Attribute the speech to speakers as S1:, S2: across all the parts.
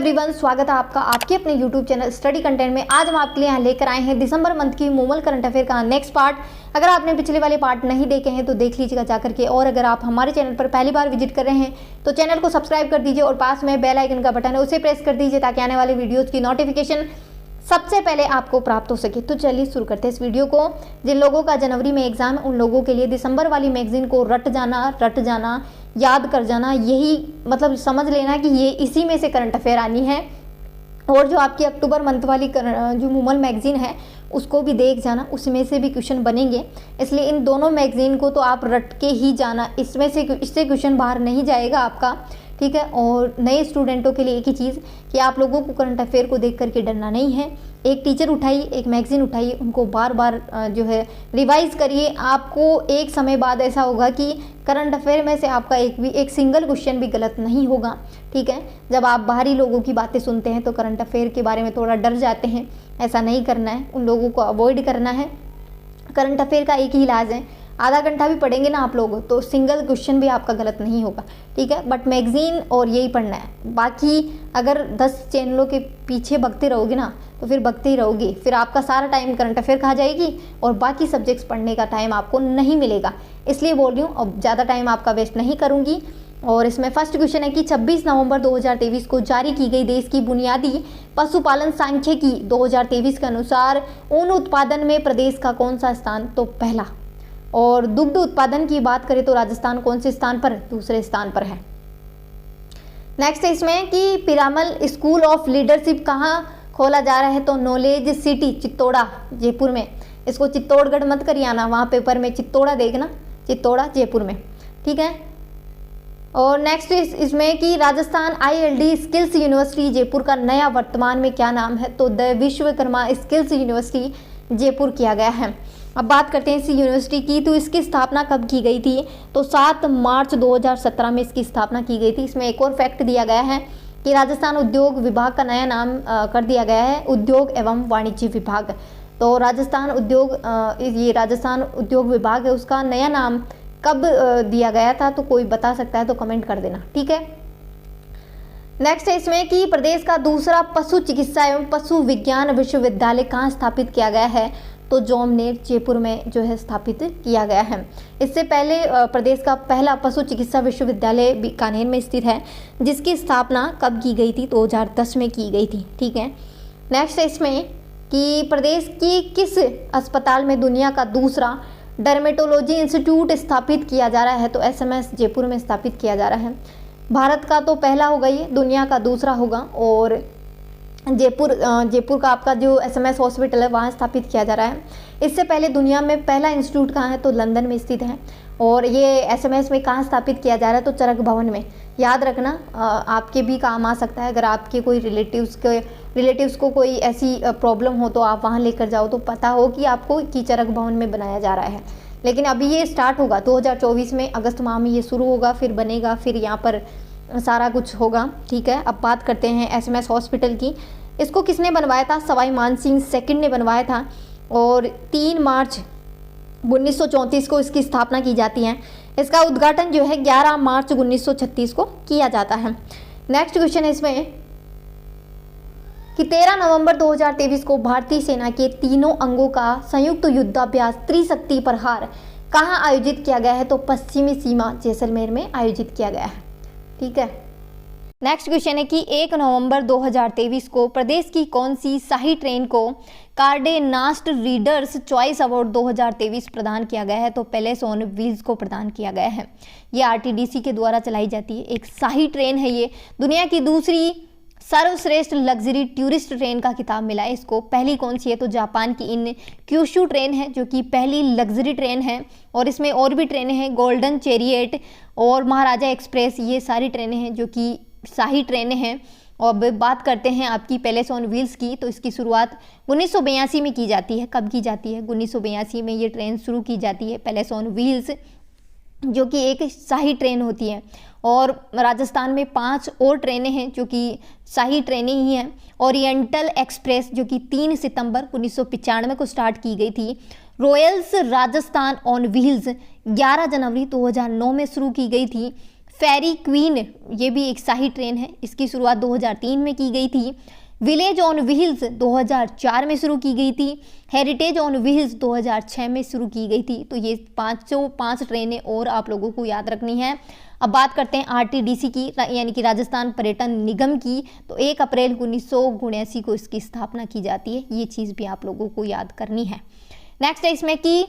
S1: Everyone, स्वागत है आपका आपके अपने YouTube चैनल स्टडी कंटेंट में। आज हम आपके लिए यहाँ लेकर आए हैं दिसंबर मंथ की मोमल करंट अफेयर का नेक्स्ट पार्ट। अगर आपने पिछले वाले पार्ट नहीं देखे हैं तो देख लीजिएगा जाकर के, और अगर आप हमारे चैनल पर पहली बार विजिट कर रहे हैं तो चैनल को सब्सक्राइब कर दीजिए और पास में बेल आइकन का बटन है उसे प्रेस कर दीजिए ताकि आने वाले वीडियोज़ की नोटिफिकेशन सबसे पहले आपको प्राप्त हो सके। तो चलिए शुरू करते हैं इस वीडियो को। जिन लोगों का जनवरी में एग्जाम है उन लोगों के लिए दिसंबर वाली मैगजीन को रट जाना याद कर जाना, यही मतलब समझ लेना कि ये इसी में से करंट अफेयर आनी है। और जो आपकी अक्टूबर मंथ वाली जो मोमल मैगजीन है उसको भी देख जाना, उसमें से भी क्वेश्चन बनेंगे। इसलिए इन दोनों मैगजीन को तो आप रट के ही जाना, इससे क्वेश्चन बाहर नहीं जाएगा आपका, ठीक है। और नए स्टूडेंटों के लिए एक ही चीज़ कि आप लोगों को करंट अफेयर को देख करके डरना नहीं है। एक टीचर उठाइए, एक मैगजीन उठाइए, उनको बार बार जो है रिवाइज करिए। आपको एक समय बाद ऐसा होगा कि करंट अफेयर में से आपका एक सिंगल क्वेश्चन भी गलत नहीं होगा, ठीक है। जब आप बाहरी लोगों की बातें सुनते हैं तो करंट अफेयर के बारे में थोड़ा डर जाते हैं, ऐसा नहीं करना है, उन लोगों को अवॉइड करना है। करंट अफेयर का एक ही इलाज है, आधा घंटा भी पढ़ेंगे ना आप लोग तो सिंगल क्वेश्चन भी आपका गलत नहीं होगा, ठीक है। बट मैगजीन और यही पढ़ना है। बाकी अगर 10 चैनलों के पीछे भगते रहोगे ना तो फिर भगते ही रहोगे, फिर आपका सारा टाइम करंट अफेयर खा जाएगी और बाकी सब्जेक्ट्स पढ़ने का टाइम आपको नहीं मिलेगा। इसलिए बोल रही हूँ, अब ज़्यादा टाइम आपका वेस्ट नहीं करूँगी। और इसमें फर्स्ट क्वेश्चन है कि 26 नवंबर 2023 को जारी की गई देश की बुनियादी पशुपालन सांख्यिकी 2023 के अनुसार ऊन उत्पादन में प्रदेश का कौन सा स्थान? तो पहला। और दुग्ध उत्पादन की बात करें तो राजस्थान कौन से स्थान पर? दूसरे स्थान पर है। नेक्स्ट है इसमें कि पिरामल स्कूल ऑफ लीडरशिप कहाँ खोला जा रहा है? तो नॉलेज सिटी चित्तौड़ा जयपुर में। इसको चित्तौड़गढ़ मत करिए आना, वहाँ पेपर में चित्तौड़ा देखना, चित्तौड़ा जयपुर में, ठीक है। और नेक्स्ट इसमें कि Rajasthan ILD skills university Jaipur का नया वर्तमान में क्या नाम है? तो the Vishwakarma skills university Jaipur किया गया है। अब बात करते हैं इस यूनिवर्सिटी की, तो इसकी स्थापना कब की गई थी? तो 7 मार्च 2017 में इसकी स्थापना की गई थी। इसमें एक और फैक्ट दिया गया है कि राजस्थान उद्योग विभाग का नया नाम कर दिया गया है उद्योग एवं वाणिज्य विभाग। तो राजस्थान उद्योग विभाग है, उसका नया नाम कब दिया गया था? तो कोई बता सकता है तो कमेंट कर देना, ठीक है। नेक्स्ट है इसमें कि प्रदेश का दूसरा पशु चिकित्सा एवं पशु विज्ञान विश्वविद्यालय कहाँ स्थापित किया गया है? तो जोमनेर जयपुर में जो है स्थापित किया गया है। इससे पहले प्रदेश का पहला पशु चिकित्सा विश्वविद्यालय बीकानेर में स्थित है, जिसकी स्थापना कब की गई थी? 2010 में की गई थी, ठीक है। नेक्स्ट है इसमें कि प्रदेश की किस अस्पताल में दुनिया का दूसरा डर्मेटोलॉजी इंस्टीट्यूट स्थापित किया जा रहा है? तो SMS जयपुर में स्थापित किया जा रहा है। भारत का तो पहला होगा, ये दुनिया का दूसरा होगा। और जयपुर का आपका जो SMS हॉस्पिटल है वहाँ स्थापित किया जा रहा है। इससे पहले दुनिया में पहला इंस्टीट्यूट कहाँ है? तो लंदन में स्थित है। और ये SMS में कहाँ स्थापित किया जा रहा है? तो चरक भवन में। याद रखना, आपके भी काम आ सकता है। अगर आपके कोई रिलेटिव्स को कोई ऐसी प्रॉब्लम हो तो आप वहाँ लेकर जाओ तो पता हो कि आपको कि चरक भवन में बनाया जा रहा है। लेकिन अभी ये स्टार्ट होगा 2024 में, अगस्त माह में ये शुरू होगा, फिर बनेगा, फिर यहाँ पर सारा कुछ होगा, ठीक है। अब बात करते हैं SMS हॉस्पिटल की। इसको किसने बनवाया था? सवाई मानसिंह सेकंड ने बनवाया था। और 3 मार्च 1934 को इसकी स्थापना की जाती है। इसका उद्घाटन जो है 11 मार्च 1936 को किया जाता है। नेक्स्ट क्वेश्चन है इसमें कि 13 नवंबर 2023 को भारतीय सेना के तीनों अंगों का संयुक्त युद्धाभ्यास त्रिशक्ति प्रहार कहाँ आयोजित किया गया है? तो पश्चिमी सीमा जैसलमेर में आयोजित किया गया है, ठीक है। नेक्स्ट क्वेश्चन है कि 1 नवंबर 2023 को प्रदेश की कौन सी शाही ट्रेन को कार्डे नास्ट रीडर्स चॉइस अवार्ड 2023 प्रदान किया गया है? तो पैलेस ऑन व्हील्स को प्रदान किया गया है। ये RTDC के द्वारा चलाई जाती है, एक शाही ट्रेन है। ये दुनिया की दूसरी सर्वश्रेष्ठ लग्जरी टूरिस्ट ट्रेन का खिताब मिला है इसको। पहली कौन सी है? तो जापान की इन क्यूशू ट्रेन है जो कि पहली लग्जरी ट्रेन है। और इसमें और भी ट्रेनें हैं, गोल्डन चैरियट और महाराजा एक्सप्रेस, ये सारी ट्रेनें हैं जो कि शाही ट्रेनें हैं। और अब बात करते हैं आपकी पैलेस ऑन व्हील्स की, तो इसकी शुरुआत 1982 में की जाती है। कब की जाती है? 1982 में ये ट्रेन शुरू की जाती है, पैलेस ऑन व्हील्स, जो कि एक शाही ट्रेन होती है। और राजस्थान में 5 और ट्रेनें हैं जो कि शाही ट्रेनें ही हैं। ओरिएंटल एक्सप्रेस जो कि 3 सितंबर 1995 को स्टार्ट की गई थी। रॉयल्स राजस्थान ऑन व्हील्स 11 जनवरी 2009 में शुरू की गई थी। फेरी क्वीन, ये भी एक शाही ट्रेन है, इसकी शुरुआत 2003 में की गई थी। विलेज ऑन व्हील्स 2004 में शुरू की गई थी। हेरिटेज ऑन व्हील्स 2006 में शुरू की गई थी। तो ये पाँच ट्रेनें और आप लोगों को याद रखनी है। अब बात करते हैं आरटीडीसी की, यानी कि राजस्थान पर्यटन निगम की। तो 1 अप्रैल 1979 को इसकी स्थापना की जाती है। ये चीज़ भी आप लोगों को याद करनी है। नेक्स्ट है इसमें कि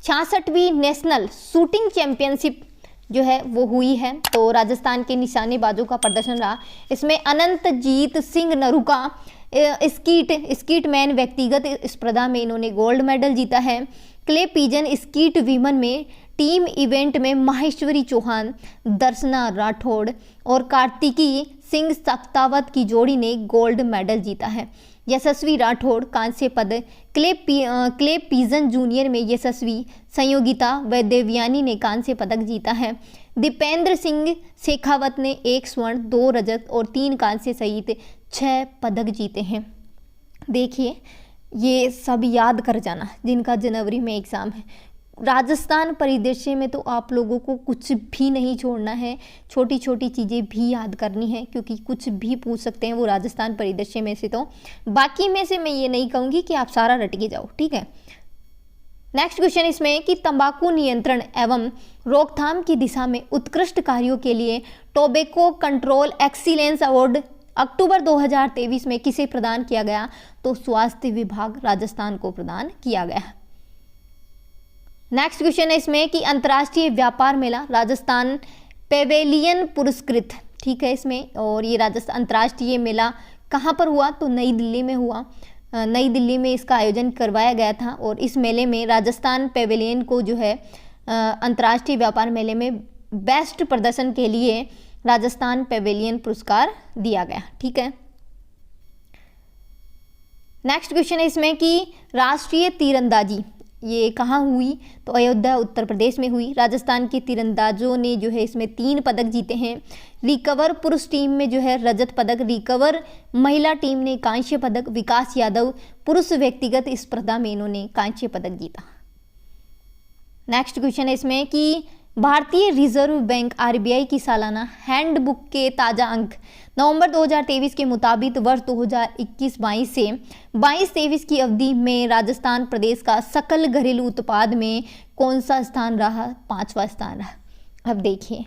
S1: 66वीं नेशनल शूटिंग चैंपियनशिप जो है वो हुई है। तो राजस्थान के निशानेबाजों का प्रदर्शन रहा। इसमें अनंतजीत सिंह नरू का स्कीट मैन व्यक्तिगत स्पर्धा में इन्होंने गोल्ड मेडल जीता है। क्ले पिजन स्कीट वीमन में टीम इवेंट में माहेश्वरी चौहान, दर्शना राठौड़ और कार्तिकी सिंह सक्तावत की जोड़ी ने गोल्ड मेडल जीता है। यशस्वी राठौड़ कांस्य पदक, क्ले पिजन जूनियर में यशस्वी, संयोगिता व देवयानी ने कांस्य पदक जीता है। दीपेंद्र सिंह शेखावत ने 1 स्वर्ण, 2 रजत और 3 कांस्य सहित 6 पदक जीते हैं। देखिए ये सब याद कर जाना जिनका जनवरी में एग्ज़ाम है। राजस्थान परिदृश्य में तो आप लोगों को कुछ भी नहीं छोड़ना है, छोटी छोटी चीज़ें भी याद करनी है, क्योंकि कुछ भी पूछ सकते हैं वो राजस्थान परिदृश्य में से। तो बाकी में से मैं ये नहीं कहूँगी कि आप सारा रट के जाओ, ठीक है। नेक्स्ट क्वेश्चन इसमें कि तंबाकू नियंत्रण एवं रोकथाम की दिशा में उत्कृष्ट कार्यों के लिए टोबैको कंट्रोल एक्सीलेंस अवार्ड अक्टूबर 2023 में किसे प्रदान किया गया? तो स्वास्थ्य विभाग राजस्थान को प्रदान किया गया। नेक्स्ट क्वेश्चन है इसमें कि अंतर्राष्ट्रीय व्यापार मेला राजस्थान पेवेलियन पुरस्कृत, ठीक है इसमें। और ये राजस्थान अंतर्राष्ट्रीय मेला कहाँ पर हुआ? तो नई दिल्ली में हुआ। नई दिल्ली में इसका आयोजन करवाया गया था। और इस मेले में राजस्थान पेवेलियन को जो है अंतर्राष्ट्रीय व्यापार मेले में बेस्ट प्रदर्शन के लिए राजस्थान पेवेलियन पुरस्कार दिया गया, ठीक है। नेक्स्ट क्वेश्चन है इसमें कि राष्ट्रीय तीरंदाजी ये कहाँ हुई? तो अयोध्या उत्तर प्रदेश में हुई। राजस्थान के तीरंदाजों ने जो है इसमें 3 पदक जीते हैं। रिकवर पुरुष टीम में जो है रजत पदक, रिकवर महिला टीम ने कांस्य पदक, विकास यादव पुरुष व्यक्तिगत स्पर्धा में इन्होंने कांस्य पदक जीता। नेक्स्ट क्वेश्चन है इसमें कि भारतीय रिजर्व बैंक आरबीआई की सालाना हैंडबुक के ताज़ा अंक नवंबर 2023 के मुताबिक वर्ष 2021-22 से 22-23 की अवधि में राजस्थान प्रदेश का सकल घरेलू उत्पाद में कौन सा स्थान रहा? 5वां स्थान रहा। अब देखिए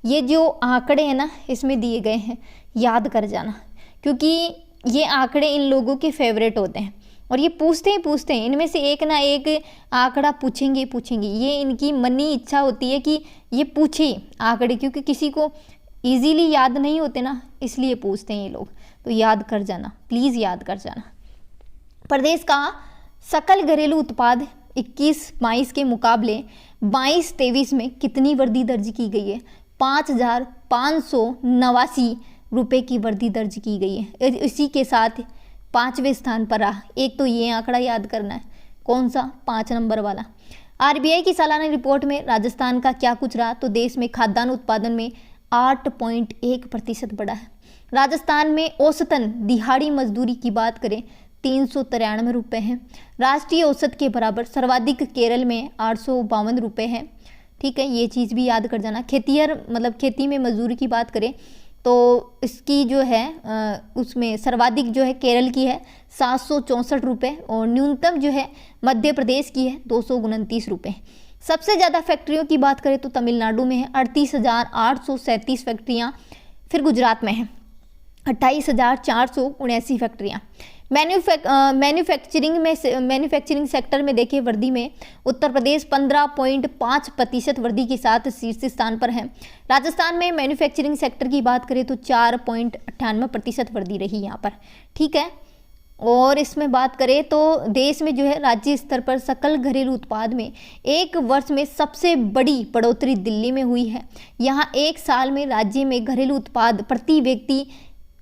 S1: ये जो आंकड़े हैं ना इसमें दिए गए हैं, याद कर जाना, क्योंकि ये आंकड़े इन लोगों के फेवरेट होते हैं और ये पूछते हैं इनमें से एक ना एक आंकड़ा पूछेंगे। ये इनकी मनी इच्छा होती है कि ये पूछे आंकड़े, क्योंकि किसी को इजीली याद नहीं होते ना, इसलिए पूछते हैं ये लोग। तो याद कर जाना, प्लीज़ याद कर जाना। प्रदेश का सकल घरेलू उत्पाद 21-22 के मुकाबले 22-23 में कितनी वृद्धि दर्ज की गई है? 5,589 रुपये की वृद्धि दर्ज की गई है। इसी के साथ 5वें स्थान पर रहा। एक तो ये आंकड़ा याद करना है, कौन सा? 5 नंबर वाला। आरबीआई की सालाना रिपोर्ट में राजस्थान का क्या कुछ रहा? तो देश में खाद्यान्न उत्पादन में 8.1% बढ़ा है। राजस्थान में औसतन दिहाड़ी मजदूरी की बात करें 393 रुपये है। राष्ट्रीय औसत के बराबर सर्वाधिक केरल में 852 रुपये है, ठीक है। ये चीज़ भी याद कर जाना। खेती में मजदूरी की बात करें तो इसकी जो है उसमें सर्वाधिक जो है केरल की है 764 रुपये और न्यूनतम जो है मध्य प्रदेश की है 229 रुपये। सबसे ज़्यादा फैक्ट्रियों की बात करें तो तमिलनाडु में है 38,837 फैक्ट्रियाँ, फिर गुजरात में है 28,479 फैक्ट्रियाँ। मैन्युफैक्चरिंग सेक्टर में देखिए वृद्धि में उत्तर प्रदेश 15.5% वृद्धि के साथ शीर्ष स्थान पर है। राजस्थान में मैन्युफैक्चरिंग सेक्टर की बात करें तो 4.98% वृद्धि रही यहाँ पर, ठीक है। और इसमें बात करें तो देश में जो है राज्य स्तर पर सकल घरेलू उत्पाद में एक वर्ष में सबसे बड़ी बढ़ोतरी दिल्ली में हुई है। यहाँ एक साल में राज्य में घरेलू उत्पाद प्रति व्यक्ति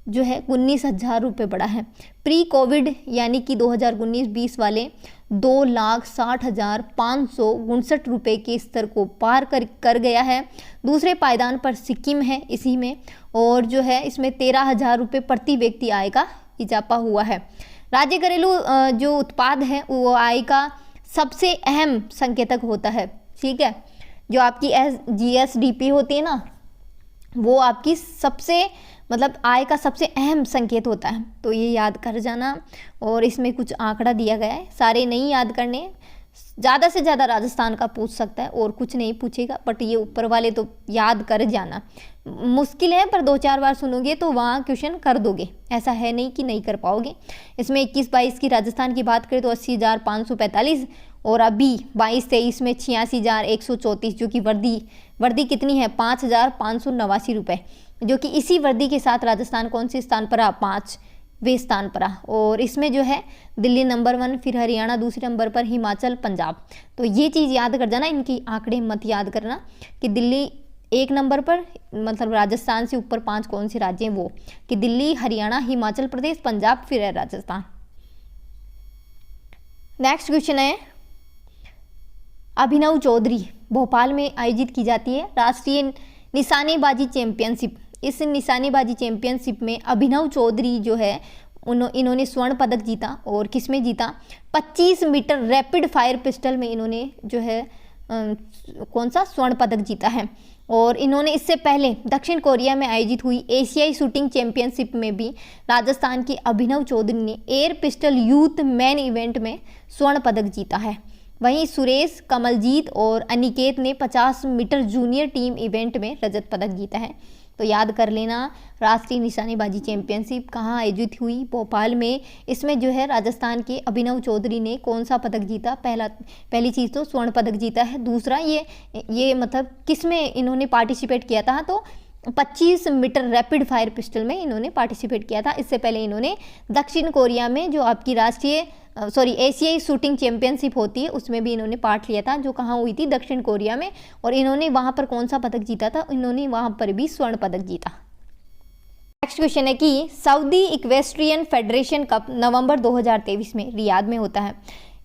S1: जो है 19,000 रुपये बढ़ा है। प्री कोविड यानी कि 2019-20 वाले 2,60,559 रुपये के स्तर को पार कर गया है। दूसरे पायदान पर सिक्किम है इसी में, और जो है इसमें 13,000 रुपये प्रति व्यक्ति आय का इजाफा हुआ है। राज्य घरेलू जो उत्पाद है वो आय का सबसे अहम संकेतक होता है, ठीक है। जो आपकी GSDP होती है ना, वो आपकी सबसे मतलब आय का सबसे अहम संकेत होता है, तो ये याद कर जाना। और इसमें कुछ आंकड़ा दिया गया है, सारे नहीं याद करने, ज़्यादा से ज़्यादा राजस्थान का पूछ सकता है और कुछ नहीं पूछेगा, बट ये ऊपर वाले तो याद कर जाना। मुश्किल है पर 2-4 बार सुनोगे तो वहाँ क्वेश्चन कर दोगे, ऐसा है नहीं कि नहीं कर पाओगे। इसमें 21-22 की राजस्थान की बात करें तो 80,545, और अभी 22-23 में 86,134, जो कि वर्दी कितनी है 5,589 रुपये, जो कि इसी वर्दी के साथ राजस्थान कौन से स्थान पर रहा, 5वें स्थान पर रहा। और इसमें जो है दिल्ली नंबर 1, फिर हरियाणा दूसरे नंबर पर, हिमाचल, पंजाब। तो ये चीज़ याद कर जाना, इनकी आंकड़े मत याद करना कि दिल्ली 1 नंबर पर, मतलब राजस्थान से ऊपर 5 कौन से राज्य हैं वो, कि दिल्ली, हरियाणा, हिमाचल प्रदेश, पंजाब, फिर है राजस्थान। नेक्स्ट क्वेश्चन है, अभिनव चौधरी भोपाल में आयोजित की जाती है राष्ट्रीय निशानेबाजी चैंपियनशिप। इस निशानेबाजी चैंपियनशिप में अभिनव चौधरी जो है इन्होंने स्वर्ण पदक जीता, और किस में जीता, 25 मीटर रैपिड फायर पिस्टल में इन्होंने जो है कौन सा स्वर्ण पदक जीता है। और इन्होंने इससे पहले दक्षिण कोरिया में आयोजित हुई एशियाई शूटिंग चैंपियनशिप में भी राजस्थान के अभिनव चौधरी ने air pistol youth man event में स्वर्ण पदक जीता है। वहीं सुरेश, कमलजीत और अनिकेत ने 50 मीटर जूनियर टीम इवेंट में रजत पदक जीता है। तो याद कर लेना, राष्ट्रीय निशानेबाजी चैंपियनशिप कहाँ आयोजित हुई, भोपाल में। इसमें जो है राजस्थान के अभिनव चौधरी ने कौन सा पदक जीता, पहली चीज़ तो स्वर्ण पदक जीता है। दूसरा ये मतलब किस में इन्होंने पार्टिसिपेट किया था, तो 25 मीटर रैपिड फायर पिस्टल में इन्होंने पार्टिसिपेट किया था। इससे पहले इन्होंने दक्षिण कोरिया में जो आपकी एशियाई शूटिंग चैंपियनशिप होती है उसमें भी इन्होंने पार्ट लिया था, जो कहाँ हुई थी, दक्षिण कोरिया में। और इन्होंने वहाँ पर कौन सा पदक जीता था, इन्होंने वहाँ पर भी स्वर्ण पदक जीता। नेक्स्ट क्वेश्चन है कि सऊदी इक्वेस्ट्रियन फेडरेशन कप नवंबर 2023 में रियाद में होता है।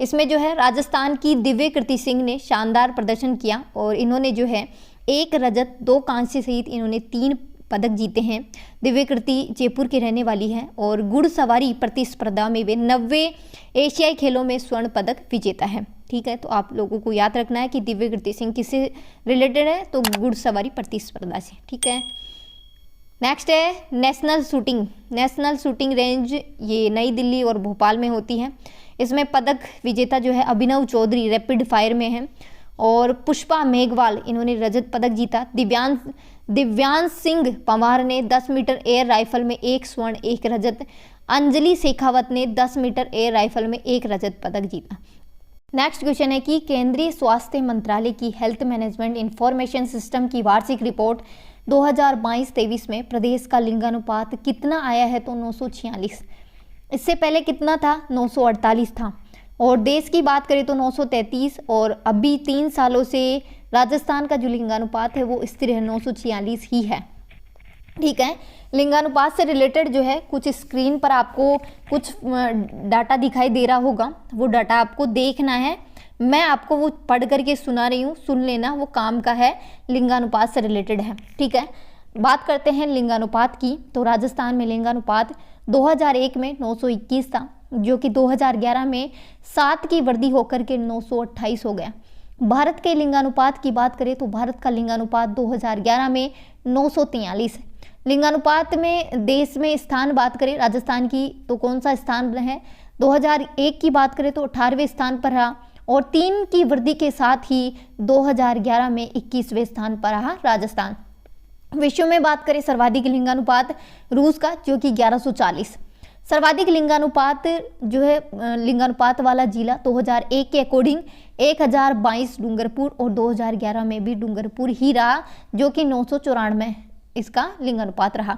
S1: इसमें जो है राजस्थान की दिव्यकृति सिंह ने शानदार प्रदर्शन किया, और इन्होंने जो है 1 रजत 2 कांस्य सहित इन्होंने 3 पदक जीते हैं। दिव्यकृति जयपुर की रहने वाली है, और घुड़सवारी प्रतिस्पर्धा में वे 90 एशियाई खेलों में स्वर्ण पदक विजेता है। ठीक है, तो आप लोगों को याद रखना है कि दिव्यकृति सिंह किससे रिलेटेड है, तो घुड़सवारी प्रतिस्पर्धा से। ठीक है, नेक्स्ट है नेशनल शूटिंग रेंज, ये नई दिल्ली और भोपाल में होती है। इसमें पदक विजेता जो है अभिनव चौधरी रैपिड फायर में है, और पुष्पा मेघवाल इन्होंने रजत पदक जीता। दिव्यांश सिंह पंवार ने 10 मीटर एयर राइफल में 1 स्वर्ण 1 रजत। अंजलि शेखावत ने 10 मीटर एयर राइफल में 1 रजत पदक जीता। नेक्स्ट क्वेश्चन है कि केंद्रीय स्वास्थ्य मंत्रालय की हेल्थ मैनेजमेंट इंफॉर्मेशन सिस्टम की वार्षिक रिपोर्ट 2022-23 में प्रदेश का लिंगानुपात कितना आया है, तो 946। इससे पहले कितना था, 948 था। और देश की बात करें तो 933, और अभी 3 सालों से राजस्थान का जो लिंगानुपात है वो स्थिर है, 946 ही है। ठीक है, लिंगानुपात से रिलेटेड जो है कुछ स्क्रीन पर आपको कुछ डाटा दिखाई दे रहा होगा, वो डाटा आपको देखना है। मैं आपको वो पढ़ करके सुना रही हूँ, सुन लेना, वो काम का है, लिंगानुपात से रिलेटेड है। ठीक है, बात करते हैं लिंगानुपात की। तो राजस्थान में लिंगानुपात 2001 में 921 था, जो कि 2011 में 7 की वृद्धि होकर के 928 हो गया। भारत के लिंगानुपात की बात करें तो भारत का लिंगानुपात 2011 में 943 है। लिंगानुपात में देश में स्थान बात करें राजस्थान की, तो कौन सा स्थान है, 2001 की बात करें तो 18वें स्थान पर रहा, और 3 की वृद्धि के साथ ही 2011 में 21वें स्थान पर रहा राजस्थान। विश्व में बात करें सर्वाधिक लिंगानुपात रूस का, जो कि 1140। सर्वाधिक लिंगानुपात जो है लिंगानुपात वाला जिला 2001 के अकॉर्डिंग 1022 डूंगरपुर, और 2011 में भी डूंगरपुर ही रहा, जो कि 994 इसका लिंगानुपात रहा।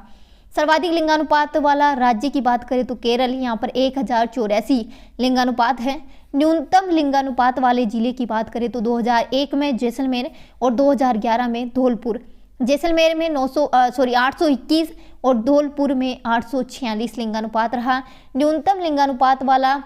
S1: सर्वाधिक लिंगानुपात वाला राज्य की बात करें तो केरल, यहाँ पर 1084 लिंगानुपात है। न्यूनतम लिंगानुपात वाले जिले की बात करें तो 2001 में जैसलमेर, और 2011 में धौलपुर। जैसलमेर में 821 और धौलपुर में 846 लिंगानुपात रहा। न्यूनतम लिंगानुपात वाला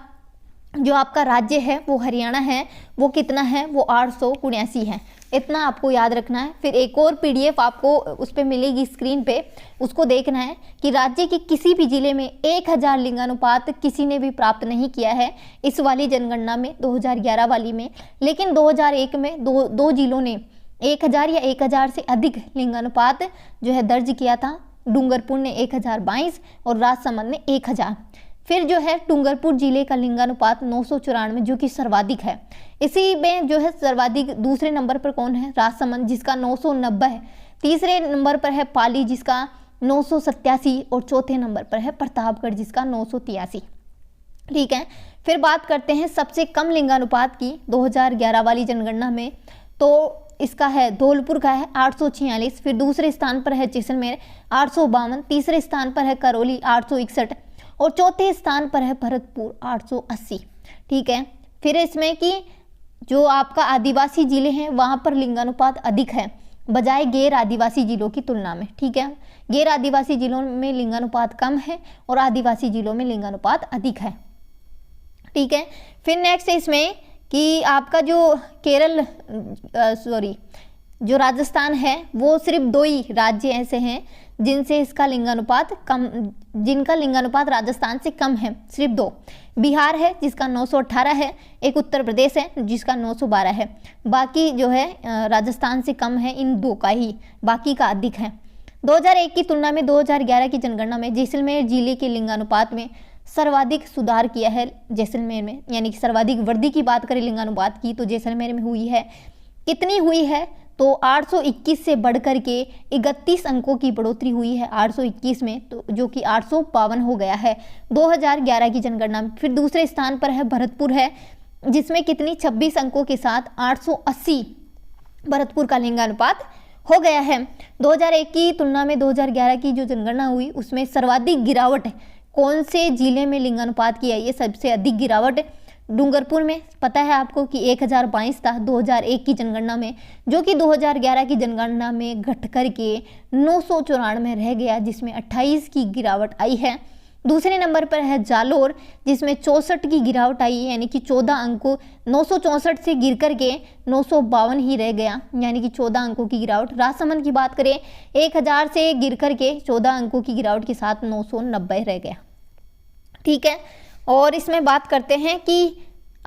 S1: जो आपका राज्य है वो हरियाणा है, वो कितना है, वो 879 है। इतना आपको याद रखना है। फिर एक और PDF आपको उस पर मिलेगी स्क्रीन पे, उसको देखना है कि राज्य के किसी भी जिले में 1000 लिंगानुपात किसी ने भी प्राप्त नहीं किया है इस वाली जनगणना में, 2011 वाली में। लेकिन 2001 में दो जिलों ने 1000 या 1000 से अधिक लिंगानुपात जो है दर्ज किया था। डूंगरपुर ने 1022 और राजसमंद ने 1000। फिर जो है डूंगरपुर जिले का लिंगानुपात 994 जो कि सर्वाधिक है। इसी में जो है सर्वाधिक दूसरे नंबर पर कौन है? राजसमंद जिसका 990 है। तीसरे नंबर पर है पाली जिसका 987 और चौथे नंबर पर है प्रतापगढ़ जिसका 983। ठीक है, फिर बात करते हैं सबसे कम लिंगानुपात की 2011 वाली जनगणना में, तो इसका है धौलपुर का है 846। फिर दूसरे स्थान पर है जैसलमेर 852, तीसरे स्थान पर है करौली 861 और चौथे स्थान पर है भरतपुर 880। ठीक है, फिर इसमें कि जो आपका आदिवासी जिले हैं वहाँ पर लिंगानुपात अधिक है बजाय गैर आदिवासी जिलों की तुलना में। ठीक है, गैर आदिवासी जिलों में लिंगानुपात कम है और आदिवासी जिलों में लिंगानुपात अधिक है। ठीक है, फिर नेक्स्ट है इसमें कि आपका जो जो राजस्थान है वो सिर्फ 2 ही राज्य ऐसे हैं जिनसे इसका लिंगानुपात कम, जिनका लिंगानुपात राजस्थान से कम है, सिर्फ 2। बिहार है जिसका 918 है, एक उत्तर प्रदेश है जिसका 912 है। बाकी जो है राजस्थान से कम है इन 2 का ही, बाकी का अधिक है। 2001 की तुलना में 2011 की जनगणना में जैसलमेर जिले के लिंगानुपात में सर्वाधिक सुधार किया है जैसलमेर में, यानी कि सर्वाधिक वृद्धि की बात करें लिंगानुपात की तो जैसलमेर में हुई है। कितनी हुई है? तो 821 से बढ़कर के 31 अंकों की बढ़ोतरी हुई है 821 में, तो जो कि 852 हो गया है 2011 की जनगणना में। फिर दूसरे स्थान पर है भरतपुर है जिसमें कितनी 26 अंकों के साथ 880 भरतपुर का लिंगानुपात हो गया है। 2001 की तुलना में 2011 की जो जनगणना हुई उसमें सर्वाधिक गिरावट कौन से जिले में लिंगानुपात की है? ये सबसे अधिक गिरावट डूंगरपुर में, पता है आपको कि 1022 था 2001 की जनगणना में, जो कि 2011 की जनगणना में घट करके 994 रह गया जिसमें 28 की गिरावट आई है। दूसरे नंबर पर है जालोर जिसमें 64 की गिरावट आई है, यानी कि 14 अंकों 964 से गिर करके 952 ही रह गया, यानी कि 14 अंकों की गिरावट। राजसमंद की बात करें 1000 से गिर करके 14 अंकों की गिरावट के साथ 990 रह गया। ठीक है, और इसमें बात करते हैं कि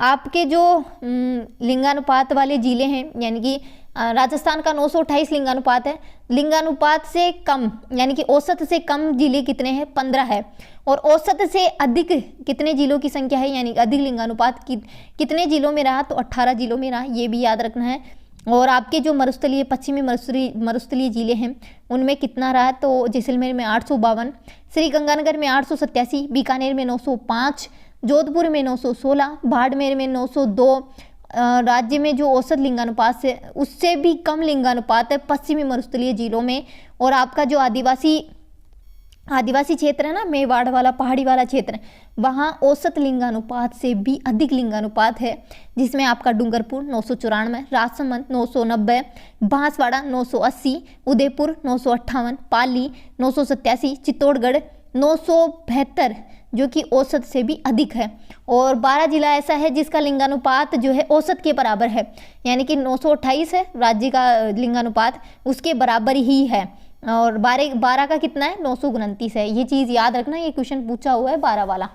S1: आपके जो लिंगानुपात वाले जिले हैं, यानी कि राजस्थान का 928 लिंगानुपात है। लिंगानुपात से कम यानी कि औसत से कम जिले कितने हैं? 15 है। और औसत से अधिक कितने जिलों की संख्या है, यानी अधिक लिंगानुपात कितने जिलों में रहा? तो 18 जिलों में रहा, ये भी याद रखना है। और आपके जो मरुस्थलीय पश्चिमी मरुस्थलीय जिले हैं उनमें कितना रहा? तो जैसलमेर में 852, श्रीगंगानगर में 887, बीकानेर में 905, जोधपुर में 916, बाड़मेर में 902। राज्य में जो औसत लिंगानुपात से उससे भी कम लिंगानुपात है पश्चिमी मरुस्थलीय जिलों में। और आपका जो आदिवासी क्षेत्र है ना, मेवाड़ वाला पहाड़ी वाला क्षेत्र, वहाँ औसत लिंगानुपात से भी अधिक लिंगानुपात है, जिसमें आपका डूंगरपुर 994, राजसमंद 990, बांसवाड़ा 980, उदयपुर 958, पाली 987, चित्तौड़गढ़ 972 जो कि औसत से भी अधिक है। और 12 जिला ऐसा है जिसका लिंगानुपात जो है औसत के बराबर है, यानी कि 928 है राज्य का लिंगानुपात, उसके बराबर ही है। और 12 का कितना है? 929 है। ये चीज़ याद रखना, ये क्वेश्चन पूछा हुआ है 12 वाला।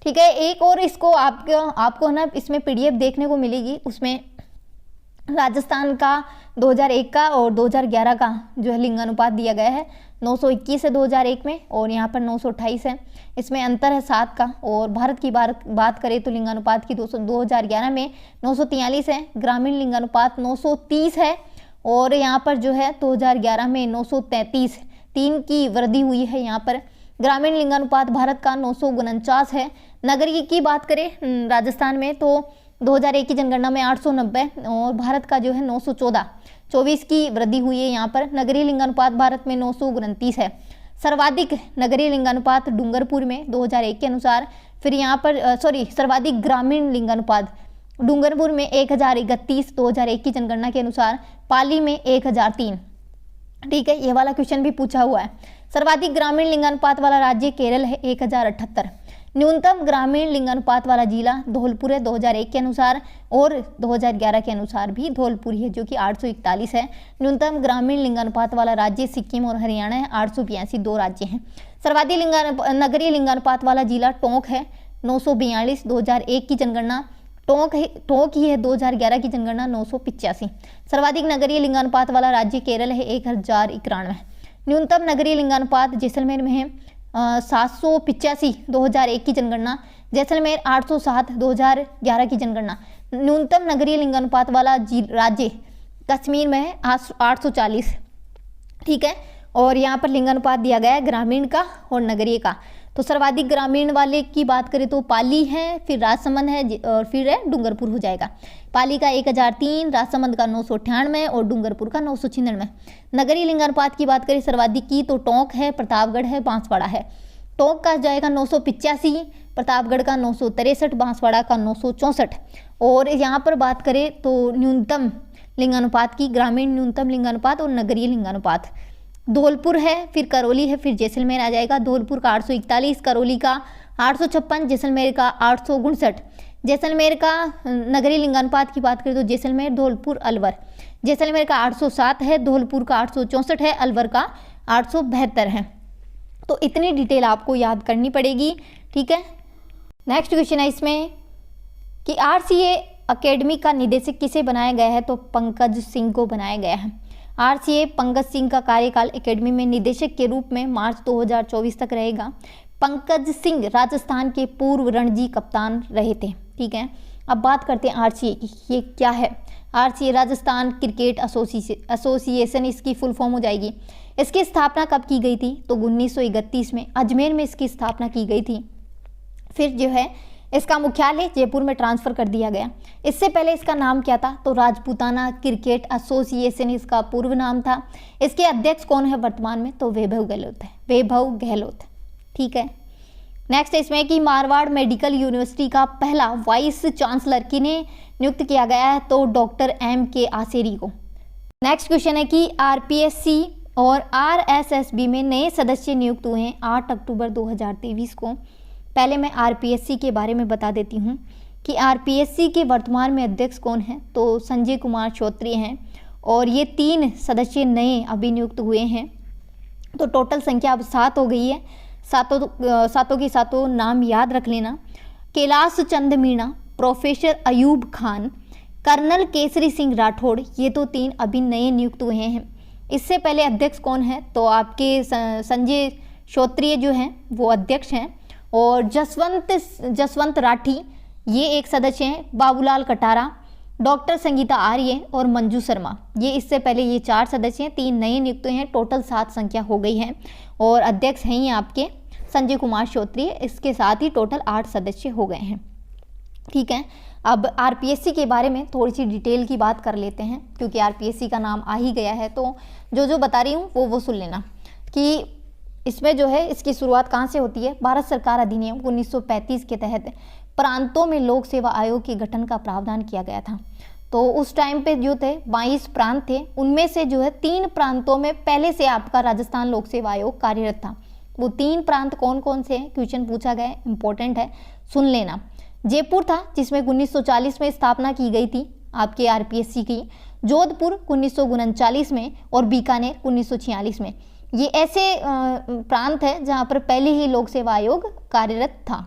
S1: ठीक है, एक और इसको आपको ना इसमें PDF देखने को मिलेगी, उसमें राजस्थान का 2001 का और 2011 का जो है लिंगानुपात दिया गया है। 921 है 2001 में और यहाँ पर 928 है, इसमें अंतर है 7 का। और भारत की बात करें तो लिंगानुपात की 2011 में 943 है, ग्रामीण लिंगानुपात 930 है और यहाँ पर जो है 2011 में 933, 3 की वृद्धि हुई है यहाँ पर। ग्रामीण लिंगानुपात भारत का 949 है। नगरीय की बात करें राजस्थान में तो 2001 की जनगणना में 890 और भारत का जो है 914, 24 की वृद्धि हुई है यहाँ पर। नगरीय लिंगानुपात भारत में 929 है। सर्वाधिक नगरीय लिंगानुपात डूंगरपुर में 2001 के अनुसार। फिर यहाँ पर सर्वाधिक ग्रामीण लिंगानुपात डूंगरपुर में 1031 2001 की जनगणना के अनुसार, पाली में 1003। ठीक है, ये वाला क्वेश्चन भी पूछा हुआ है। सर्वाधिक ग्रामीण लिंगानुपात वाला राज्य केरल है 1078। न्यूनतम ग्रामीण लिंगानुपात वाला जिला धौलपुर है 2001 के अनुसार और 2011 के अनुसार भी धौलपुर है जो कि 841 है। न्यूनतम ग्रामीण लिंगानुपात वाला राज्य सिक्किम और हरियाणा है 882, 2 राज्य हैं। सर्वाधिक नगरीय लिंगानुपात वाला जिला टोंक है 942 2001 की जनगणना। टोंक ही है 2011 की जनगणना 985। सर्वाधिक नगरीय लिंगानुपात वाला राज्य केरल है 1091। न्यूनतम नगरीय लिंगानुपात जैसलमेर में है 785 2001 की जनगणना, जैसलमेर 807 2011 की जनगणना। न्यूनतम नगरीय लिंगानुपात वाला राज्य कश्मीर में है 840। ठीक है, और यहाँ पर लिंगानुपात दिया गया है ग्रामीण का और नगरीय का। तो सर्वाधिक ग्रामीण वाले की बात करें तो पाली है, फिर राजसमंद है और फिर है डूंगरपुर हो जाएगा। पाली का 1003, राजसमंद का 998 और डूंगरपुर का 996। नगरीय लिंगानुपात की बात करें सर्वाधिक की तो टोंक है, प्रतापगढ़ है, बांसवाड़ा है। टोंक का जाएगा 985, प्रतापगढ़ का 963, बांसवाड़ा का 964। और यहाँ पर बात करें तो न्यूनतम लिंगानुपात की, ग्रामीण न्यूनतम लिंगानुपात और नगरीय लिंगानुपात, धौलपुर है, फिर करौली है, फिर जैसलमेर आ जाएगा। धौलपुर का 841, करौली का 856, जैसलमेर का 859। जैसलमेर का नगरीय लिंगानुपात की बात करें तो जैसलमेर, धौलपुर, अलवर। जैसलमेर का 807 है, धौलपुर का 864 है, अलवर का 872 है। तो इतनी डिटेल आपको याद करनी पड़ेगी। ठीक है, नेक्स्ट क्वेश्चन है इसमें कि RCA अकेडमी का निदेशक किसे बनाया गया है, तो पंकज सिंह को बनाया गया है। RCA पंकज सिंह का कार्यकाल अकेडमी में निदेशक के रूप में मार्च 2024 तक रहेगा। पंकज सिंह राजस्थान के पूर्व रणजी कप्तान रहे थे। ठीक है, अब बात करते हैं RCA की, ये क्या है। RCA राजस्थान क्रिकेट एसोसिएशन इसकी फुल फॉर्म हो जाएगी। इसकी स्थापना कब की गई थी, तो 1931 में अजमेर में इसकी स्थापना की गई थी। फिर जो है इसका मुख्यालय जयपुर में ट्रांसफ़र कर दिया गया। इससे पहले इसका नाम क्या था, तो राजपूताना क्रिकेट एसोसिएशन इसका पूर्व नाम था। इसके अध्यक्ष कौन है वर्तमान में, तो वैभव गहलोत है, वैभव गहलोत। ठीक है, नेक्स्ट इसमें कि मारवाड़ मेडिकल यूनिवर्सिटी का पहला वाइस चांसलर किन्हें नियुक्त किया गया है, तो डॉक्टर M.K. आसेरी को। नेक्स्ट क्वेश्चन है कि RPSC और RSSB में नए सदस्य नियुक्त हुए हैं 8 अक्टूबर 2023 को। पहले मैं RPSC के बारे में बता देती हूँ कि RPSC के वर्तमान में अध्यक्ष कौन है, तो संजय कुमार श्रोत्रिय हैं और ये 3 सदस्य नए अभी नियुक्त हुए हैं। तो टोटल संख्या अब 7 हो गई है। सातों के सातों नाम याद रख लेना। कैलाश चंद मीणा, प्रोफेसर अयूब खान, कर्नल केसरी सिंह राठौड़, ये तो 3 अभी नए नियुक्त हुए हैं। इससे पहले अध्यक्ष कौन है, तो आपके संजय श्रोत्रिय जो हैं वो अध्यक्ष हैं और जसवंत राठी ये एक सदस्य हैं। बाबूलाल कटारा, डॉक्टर संगीता आर्य और मंजू शर्मा, ये इससे पहले ये 4 सदस्य हैं। 3 नए नियुक्त हैं, टोटल 7 संख्या हो गई है और अध्यक्ष हैं ये आपके संजय कुमार श्रोत्रिय। इसके साथ ही टोटल 8 सदस्य हो गए हैं। ठीक है, अब RPSC के बारे में थोड़ी सी डिटेल की बात कर लेते हैं क्योंकि RPSC का नाम आ ही गया है, तो जो बता रही हूँ वो सुन लेना कि इसमें जो है इसकी शुरुआत कहाँ से होती है। भारत सरकार अधिनियम 1935 के तहत प्रांतों में लोक सेवा आयोग के गठन का प्रावधान किया गया था। तो उस टाइम पे जो थे 22 प्रांत थे, उनमें से जो है 3 प्रांतों में पहले से आपका राजस्थान लोक सेवा आयोग कार्यरत था। वो 3 प्रांत कौन कौन से हैं, क्वेश्चन पूछा गया है, इंपॉर्टेंट है, सुन लेना। जयपुर था जिसमें 1940 में स्थापना की गई थी आपके RPSC की, जोधपुर 1939 में और बीकानेर 1946 में। ये ऐसे प्रांत है जहाँ पर पहले ही लोक सेवा आयोग कार्यरत था।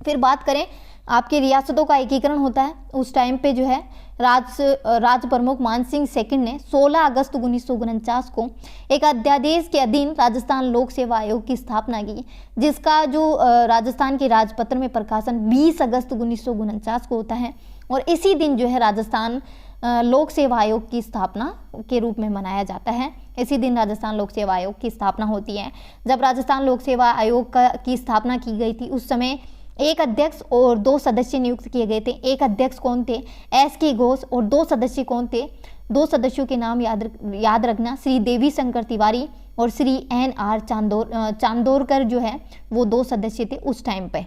S1: फिर बात करें आपके रियासतों का एकीकरण होता है। उस टाइम पे जो है राज प्रमुख मानसिंह सेकंड ने 16 अगस्त 1949 को एक अध्यादेश के अधीन राजस्थान लोक सेवा आयोग की स्थापना की, जिसका जो राजस्थान के राजपत्र में प्रकाशन 20 अगस्त 1949 को होता है और इसी दिन जो है राजस्थान लोक सेवा आयोग की स्थापना के रूप में मनाया जाता है। इसी दिन राजस्थान लोक सेवा आयोग की स्थापना होती है। जब राजस्थान लोक सेवा आयोग की स्थापना की गई थी उस समय एक अध्यक्ष और 2 सदस्य नियुक्त किए गए थे। एक अध्यक्ष कौन थे, SK घोष, और 2 सदस्य कौन थे, 2 सदस्यों के नाम याद रखना, श्री देवी शंकर तिवारी और श्री NR चांदोरकर जो है वो 2 सदस्य थे उस टाइम पे।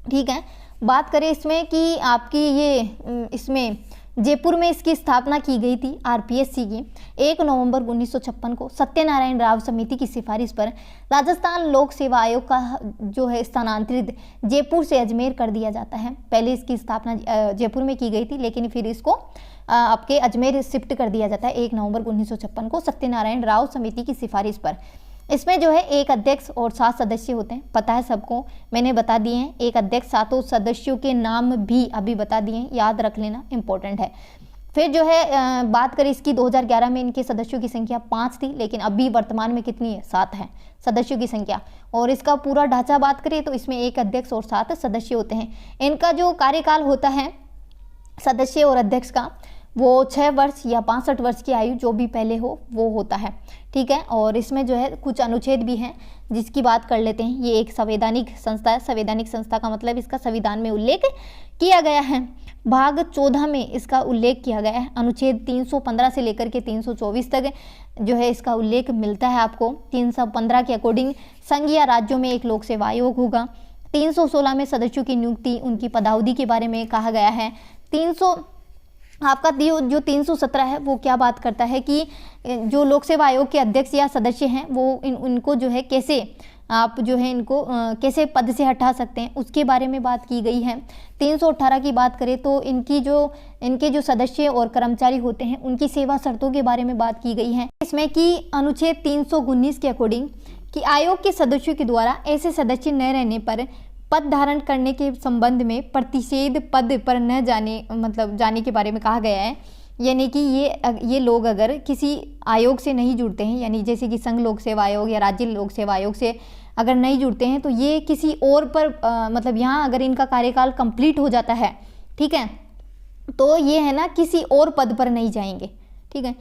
S1: ठीक है, बात करें इसमें कि आपकी ये इसमें जयपुर में इसकी स्थापना की गई थी RPSC की 1 नवंबर 1956 को सत्यनारायण राव समिति की सिफारिश पर। राजस्थान लोक सेवा आयोग का जो है स्थानांतरित जयपुर से अजमेर कर दिया जाता है। पहले इसकी स्थापना जयपुर में की गई थी लेकिन फिर इसको आपके अजमेर शिफ्ट कर दिया जाता है 1 नवंबर 1956 को सत्यनारायण राव समिति की सिफारिश पर। इसमें जो है एक अध्यक्ष और 7 सदस्य होते हैं, पता है सबको, मैंने बता दिए हैं। एक अध्यक्ष, 7 सदस्यों के नाम भी अभी बता दिए हैं, याद रख लेना, इंपॉर्टेंट है। फिर जो है बात करें इसकी, 2011 में इनके सदस्यों की संख्या 5 थी, लेकिन अभी वर्तमान में कितनी है, 7 है सदस्यों की संख्या। और इसका पूरा ढांचा बात करें तो इसमें एक अध्यक्ष और 7 सदस्य होते हैं। इनका जो कार्यकाल होता है सदस्य और अध्यक्ष का, वो 6 वर्ष या 65 वर्ष की आयु, जो भी पहले हो वो होता है, ठीक है। और इसमें जो है कुछ अनुच्छेद भी हैं जिसकी बात कर लेते हैं। ये एक संवैधानिक संस्था है। संवैधानिक संस्था का मतलब इसका संविधान में उल्लेख किया गया है। भाग 14 में इसका उल्लेख किया गया है। अनुच्छेद 315 से लेकर के 324 तक जो है इसका उल्लेख मिलता है आपको। 315 के अकॉर्डिंग संघ या राज्यों में एक लोक सेवा आयोग होगा। 316 में सदस्यों की नियुक्ति, उनकी पदावधि के बारे में कहा गया है। 317 है वो क्या बात करता है कि जो लोक सेवा आयोग के अध्यक्ष या सदस्य हैं वो इनको जो है कैसे आप जो है इनको कैसे पद से हटा सकते हैं, उसके बारे में बात की गई है। 318 की बात करें तो इनके जो सदस्य और कर्मचारी होते हैं उनकी सेवा शर्तों के बारे में बात की गई है। इसमें कि अनुच्छेद 319 के अकॉर्डिंग कि आयोग के सदस्यों के द्वारा ऐसे सदस्य न रहने पर पद धारण करने के संबंध में प्रतिषेध पद पर न जाने के बारे में कहा गया है। यानी कि ये लोग अगर किसी आयोग से नहीं जुड़ते हैं, यानी जैसे कि संघ लोक सेवा आयोग या राज्य लोक सेवा आयोग से अगर नहीं जुड़ते हैं, तो ये किसी और पर यहाँ अगर इनका कार्यकाल कंप्लीट हो जाता है, ठीक है, तो ये है ना किसी और पद पर नहीं जाएंगे, ठीक है।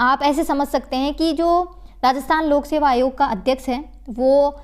S1: आप ऐसे समझ सकते हैं कि जो राजस्थान लोक सेवा आयोग का अध्यक्ष है वो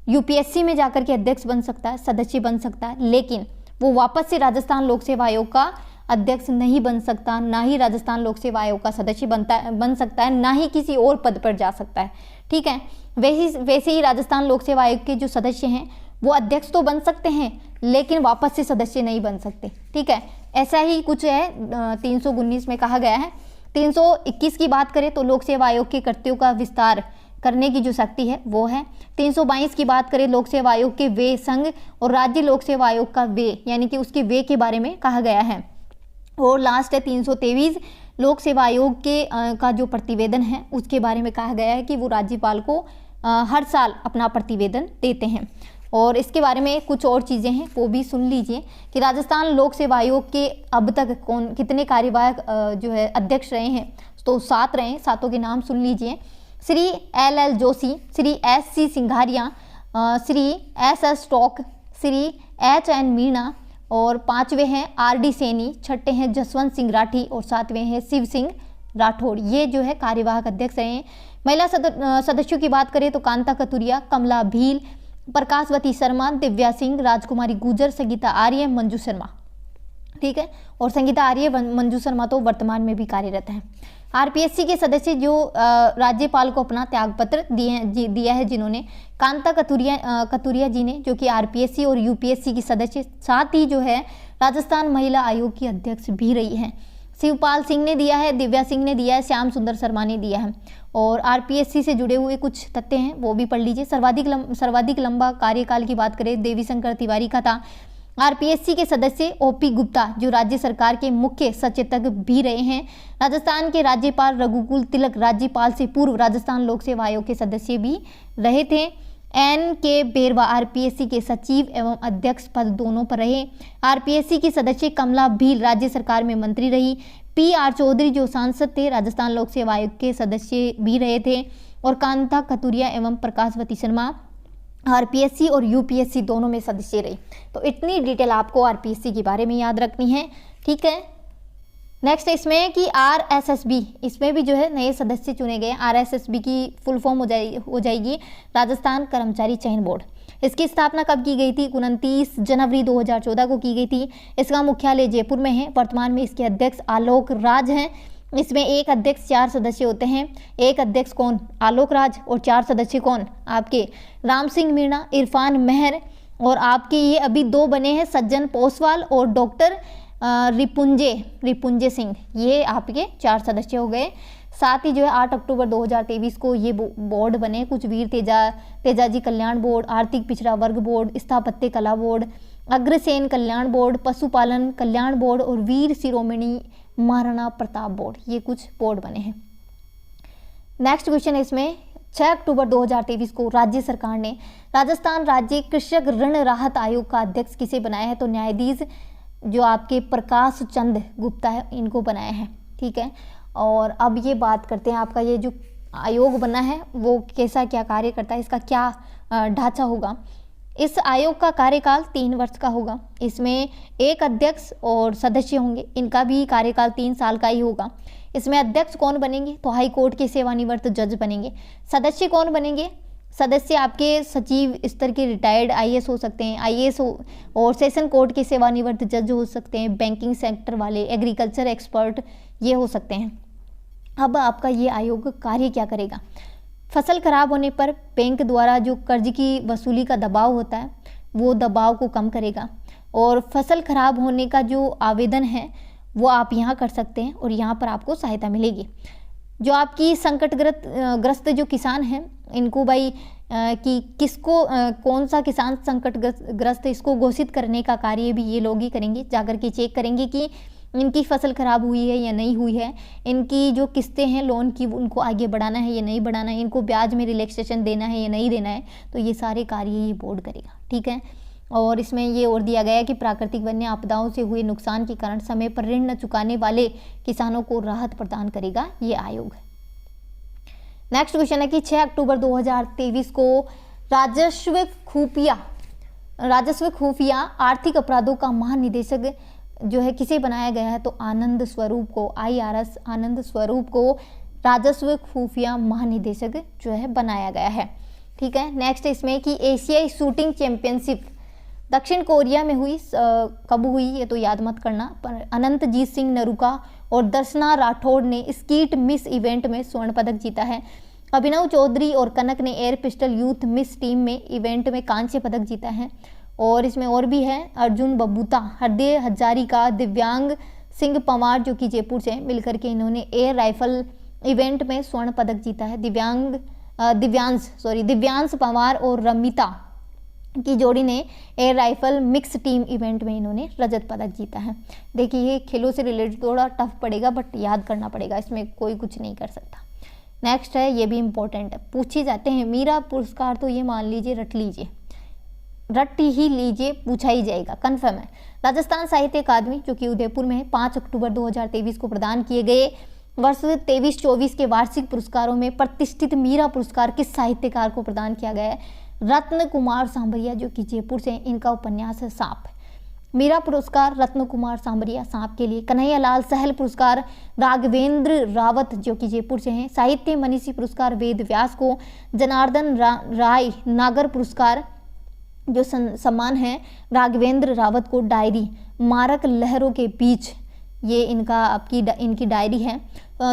S1: यूपीएससी में जाकर के अध्यक्ष बन सकता है, सदस्य बन सकता है, लेकिन वो वापस से राजस्थान लोक सेवा आयोग का अध्यक्ष नहीं बन सकता, ना ही राजस्थान लोक सेवा आयोग का सदस्य बन सकता है, ना ही किसी और पद पर जा सकता है, ठीक है। वैसे ही राजस्थान लोक सेवा आयोग के जो सदस्य हैं वो अध्यक्ष तो बन सकते हैं लेकिन वापस से सदस्य नहीं बन सकते, ठीक है। ऐसा ही कुछ है 319 में कहा गया है। 321 की बात करें तो लोक सेवा आयोग के कर्तव्यों का विस्तार करने की जो शक्ति है वो है। 322 की बात करें लोक सेवा आयोग के वे संघ और राज्य लोक सेवा आयोग का वे, यानी कि उसके वे के बारे में कहा गया है। और लास्ट है 323 लोक सेवा आयोग के का जो प्रतिवेदन है उसके बारे में कहा गया है कि वो राज्यपाल को हर साल अपना प्रतिवेदन देते हैं। और इसके बारे में कुछ और चीज़ें हैं वो भी सुन लीजिए कि राजस्थान लोक सेवा आयोग के अब तक कितने कार्यवाहक जो है अध्यक्ष रहे हैं, तो 7 रहे हैं। 7 के नाम सुन लीजिए। Shri LL Joshi, Shri SC Singhariya, Shri SS stock, Shri HN Meena, और 5वें हैं RD सैनी, 6ठे हैं जसवंत सिंह राठी और 7वें हैं शिव सिंह राठौड़। ये जो है कार्यवाहक अध्यक्ष रहे हैं। महिला सदस्यों की बात करें तो कांता कतुरिया, कमला भील, प्रकाशवती शर्मा, दिव्या सिंह, राजकुमारी गुजर, संगीता आर्य, मंजू शर्मा, ठीक है। और संगीता आर्य, मंजू शर्मा तो वर्तमान में भी कार्यरत हैं। आरपीएससी के सदस्य जो राज्यपाल को अपना त्यागपत्र दिया है जिन्होंने, कांता कतुरिया जी ने, जो कि आरपीएससी और यूपीएससी की सदस्य, साथ ही जो है राजस्थान महिला आयोग की अध्यक्ष भी रही हैं। शिवपाल सिंह ने दिया है, दिव्या सिंह ने दिया है, श्याम सुंदर शर्मा ने दिया है। और आरपीएससी से जुड़े हुए कुछ तथ्य हैं वो भी पढ़ लीजिए। सर्वाधिक लंबा कार्यकाल की बात करें देवी शंकर तिवारी का था। आरपीएससी के सदस्य ओपी गुप्ता जो राज्य सरकार के मुख्य सचेतक भी रहे हैं। राजस्थान के राज्यपाल रघुकुल तिलक राज्यपाल से पूर्व राजस्थान लोक सेवा आयोग के सदस्य भी रहे थे। NK बेरवा आरपीएससी के सचिव एवं अध्यक्ष पद दोनों पर रहे। आरपीएससी की सदस्य कमला भील राज्य सरकार में मंत्री रही। PR चौधरी जो सांसद थे राजस्थान लोक सेवा आयोग के सदस्य भी रहे थे। और कांता कतुरिया एवं प्रकाशवती शर्मा आरपीएससी और यूपीएससी दोनों में सदस्य रही। तो इतनी डिटेल आपको आरपीएससी के बारे में याद रखनी है, ठीक है। नेक्स्ट इसमें कि RSSB, इसमें भी जो है नए सदस्य चुने गए। RSSB की फुल फॉर्म हो जाएगी राजस्थान कर्मचारी चयन बोर्ड। इसकी स्थापना कब की गई थी? 29 जनवरी 2014 को की गई थी। इसका मुख्यालय जयपुर में है। वर्तमान में इसके अध्यक्ष आलोक राज हैं। इसमें एक अध्यक्ष 4 सदस्य होते हैं। एक अध्यक्ष कौन? आलोक राज। और 4 सदस्य कौन? आपके राम सिंह मीणा, इरफान मेहर, और आपके ये अभी 2 बने हैं सज्जन पोसवाल और डॉक्टर रिपुंजे सिंह। ये आपके 4 सदस्य हो गए। साथ ही जो है 8 अक्टूबर 2023 को ये बोर्ड बने कुछ वीर तेजाजी कल्याण बोर्ड, आर्थिक पिछड़ा वर्ग बोर्ड, स्थापत्य कला बोर्ड, अग्रसेन कल्याण बोर्ड, पशुपालन कल्याण बोर्ड और वीर शिरोमणि महाराणा प्रताप बोर्ड। ये कुछ बोर्ड बने हैं। नेक्स्ट क्वेश्चन इसमें 6 अक्टूबर 2023 को राज्य सरकार ने राजस्थान राज्य कृषक ऋण राहत आयोग का अध्यक्ष किसे बनाया है, तो न्यायाधीश जो आपके प्रकाश चंद गुप्ता है इनको बनाया है। ठीक है, और अब ये बात करते हैं आपका ये जो आयोग बना है वो कैसा क्या कार्य करता है, इसका क्या ढांचा होगा। इस आयोग का कार्यकाल 3 वर्ष का होगा। इसमें एक अध्यक्ष और सदस्य होंगे, इनका भी कार्यकाल 3 साल का ही होगा। इसमें अध्यक्ष कौन बनेंगे, तो हाई कोर्ट के सेवानिवृत्त जज बनेंगे। सदस्य कौन बनेंगे, सदस्य आपके सचिव स्तर के रिटायर्ड आईएएस हो सकते हैं, आईएएस और सेशन कोर्ट के सेवानिवृत्त जज हो सकते हैं, बैंकिंग सेक्टर वाले, एग्रीकल्चर एक्सपर्ट ये हो सकते हैं। अब आपका ये आयोग कार्य क्या करेगा, फसल खराब होने पर बैंक द्वारा जो कर्ज की वसूली का दबाव होता है वो दबाव को कम करेगा, और फसल खराब होने का जो आवेदन है वो आप यहाँ कर सकते हैं और यहाँ पर आपको सहायता मिलेगी। जो आपकी संकटग्रस्त जो किसान हैं इनको भाई कि किसको कौन सा किसान संकटग्रस्त इसको घोषित करने का कार्य भी ये लोग ही करेंगे। जाकर के चेक करेंगे कि इनकी फसल खराब हुई है या नहीं हुई है, इनकी जो किस्तें हैं लोन की उनको आगे बढ़ाना है या नहीं बढ़ाना है, इनको ब्याज में रिलैक्सेशन देना है या नहीं देना है, तो ये सारे कार्य ये बोर्ड करेगा। ठीक है, और इसमें ये और दिया गया है कि प्राकृतिक वन्य आपदाओं से हुए नुकसान के कारण समय पर ऋण न चुकाने वाले किसानों को राहत प्रदान करेगा ये आयोग। नेक्स्ट क्वेश्चन है कि 6 अक्टूबर 2023 को राजस्व खुफिया आर्थिक अपराधों का महानिदेशक जो है किसे बनाया गया है, तो आनंद स्वरूप को, IRS आनंद स्वरूप को राजस्व खुफिया महानिदेशक जो है बनाया गया है। ठीक है, नेक्स्ट इसमें कि एशियाई शूटिंग चैंपियनशिप दक्षिण कोरिया में हुई, कब हुई ये तो याद मत करना, पर अनंतजीत सिंह नरूका और दर्शना राठौड़ ने स्कीट मिस इवेंट में स्वर्ण पदक जीता है। अभिनव चौधरी और कनक ने air pistol youth miss team में इवेंट में कांस्य पदक जीता है। और इसमें और भी है, अर्जुन बबूता, हृदय हजारिका, दिव्यांग सिंह पंवार जो कि जयपुर से मिलकर के इन्होंने एयर राइफल इवेंट में स्वर्ण पदक जीता है। दिव्यांश पंवार और रमिता की जोड़ी ने air rifle mix team event में इन्होंने रजत पदक जीता है। देखिए ये खेलों से रिलेटेड थोड़ा टफ पड़ेगा बट याद करना पड़ेगा, इसमें कोई कुछ नहीं कर सकता। नेक्स्ट है, ये भी इम्पोर्टेंट है, पूछे जाते हैं मीरा पुरस्कार, तो ये मान लीजिए रट ही लीजिए, पूछा ही जाएगा, कन्फर्म है। राजस्थान साहित्य अकादमी जो कि उदयपुर में है, 5 अक्टूबर 2023 को प्रदान किए गए वर्ष 23-24 के वार्षिक पुरस्कारों में प्रतिष्ठित मीरा पुरस्कार किस साहित्यकार को प्रदान किया गया है, रत्न कुमार सांबरिया जो कि जयपुर से, इनका उपन्यास है सांप। मीरा पुरस्कार रत्न कुमार सांबरिया सांप के लिए। कन्हैया लाल सहल पुरस्कार राघवेंद्र रावत जो कि जयपुर से हैं। साहित्य मनीषी पुरस्कार वेद व्यास को। जनार्दन राय नागर पुरस्कार जो सम्मान है राघवेंद्र रावत को। डायरी मारक लहरों के बीच, ये इनकी डायरी है।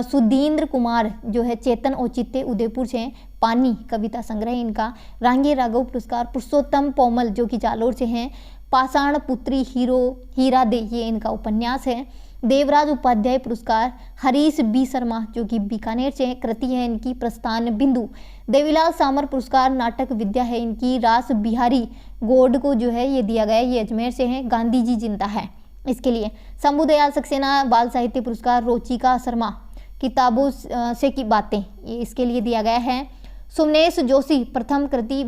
S1: सुधींद्र कुमार जो है चेतन औचित्य उदयपुर से हैं। पानी कविता संग्रह इनका। रांगे राघव पुरस्कार पुरुषोत्तम पोमल जो कि जालोर से हैं। पाषाण पुत्री हीरा दे, ये इनका उपन्यास है। देवराज उपाध्याय पुरस्कार हरीश बी शर्मा जो कि बीकानेर से हैं। कृति है इनकी प्रस्थान बिंदु। देवीलाल सामर पुरस्कार नाटक विद्या है इनकी। रास बिहारी गोड को जो है ये दिया गया है, ये अजमेर से हैं। गांधी जी जिंदा है इसके लिए। शंभु दयाल सक्सेना बाल साहित्य पुरस्कार रोचिका शर्मा किताबों से की बातें, ये इसके लिए दिया गया है। सुमनेश जोशी प्रथम कृति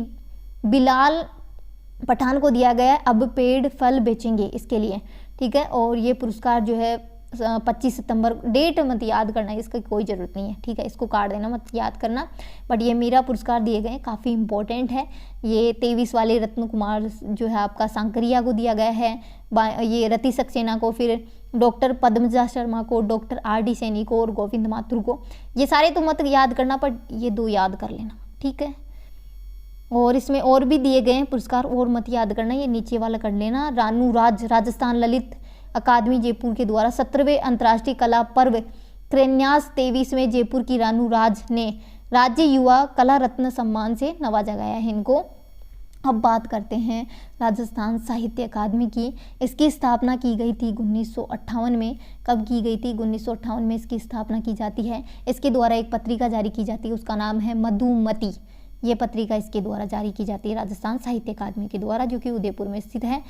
S1: बिलाल पठान को दिया गया है। अब पेड़ फल बेचेंगे इसके लिए, ठीक है। और ये पुरस्कार जो है 25 सितंबर, डेट मत याद करना, इसकी कोई ज़रूरत नहीं है, ठीक है, इसको काट देना, मत याद करना। बट ये मीरा पुरस्कार दिए गए, काफ़ी इंपॉर्टेंट है। ये 23 वाले रत्न कुमार जो है आपका सांकरिया को दिया गया है। ये रति सक्सेना को, फिर डॉक्टर पद्मजा शर्मा को, डॉक्टर RD सैनी को और गोविंद माथुर को। ये सारे तो मत याद करना, पर ये 2 याद कर लेना, ठीक है। और इसमें और भी दिए गए हैं पुरस्कार, और मत याद करना, ये नीचे वाला कर लेना। रानू राज राजस्थान ललित अकादमी जयपुर के द्वारा 17वें अंतर्राष्ट्रीय कला पर्व क्रेन्यास 23वें जयपुर की रानू राज ने राज्य युवा कला रत्न सम्मान से नवाजा गया है इनको। अब बात करते हैं राजस्थान साहित्य अकादमी की। इसकी स्थापना की गई थी 1958 में। कब की गई थी? 1958 में इसकी स्थापना की जाती है। इसके द्वारा एक पत्रिका जारी की जाती है, उसका नाम है मधुमती। ये पत्रिका इसके द्वारा जारी की जाती है राजस्थान साहित्य अकादमी के द्वारा, जो कि उदयपुर में स्थित है।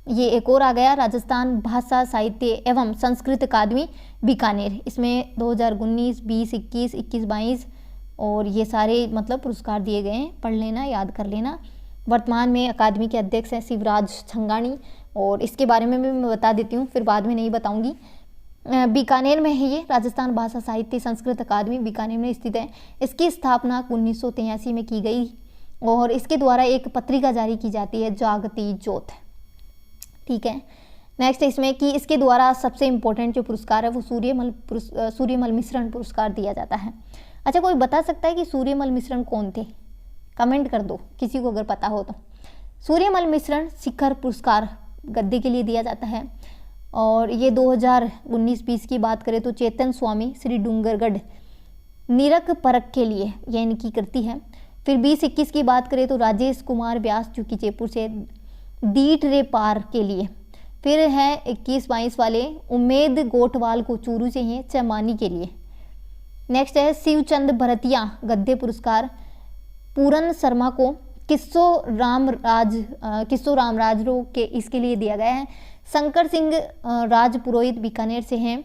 S1: ये एक और आ गया राजस्थान भाषा साहित्य एवं संस्कृत अकादमी बीकानेर। इसमें 2019, 20, 21, 22 और ये सारे मतलब पुरस्कार दिए गए हैं, पढ़ लेना, याद कर लेना। वर्तमान में अकादमी के अध्यक्ष हैं शिवराज छंगानी, और इसके बारे में भी मैं बता देती हूँ, फिर बाद में नहीं बताऊँगी। बीकानेर में है ये, राजस्थान भाषा साहित्य संस्कृत अकादमी बीकानेर में स्थित है। इसकी स्थापना 1983 में की गई और इसके द्वारा एक पत्रिका जारी की जाती है, जागती ज्योत। ठीक है, नेक्स्ट इसमें कि इसके द्वारा सबसे इम्पोर्टेंट जो पुरस्कार है वो सूर्यमल मिश्रण पुरस्कार दिया जाता है। अच्छा, कोई बता सकता है कि सूर्यमल मिश्रण कौन थे? कमेंट कर दो किसी को अगर पता हो तो। सूर्यमल मिश्रण शिखर पुरस्कार गद्य के लिए दिया जाता है, और ये 2019-20 की बात करें तो चेतन स्वामी श्री डूंगरगढ़ निरक परख के लिए यह इनकी कृति है। फिर 2021 की बात करें तो राजेश कुमार व्यास जो कि जयपुर से दीठ रे पार के लिए। फिर है 21-22 वाले उमेद गोठवाल को चूरू से हैं चमानी के लिए। नेक्स्ट है शिवचंद भरतिया गद्य पुरस्कार पूरन शर्मा को किस्सो रामराज के इसके लिए दिया गया है। शंकर सिंह राजपुरोहित बीकानेर से हैं,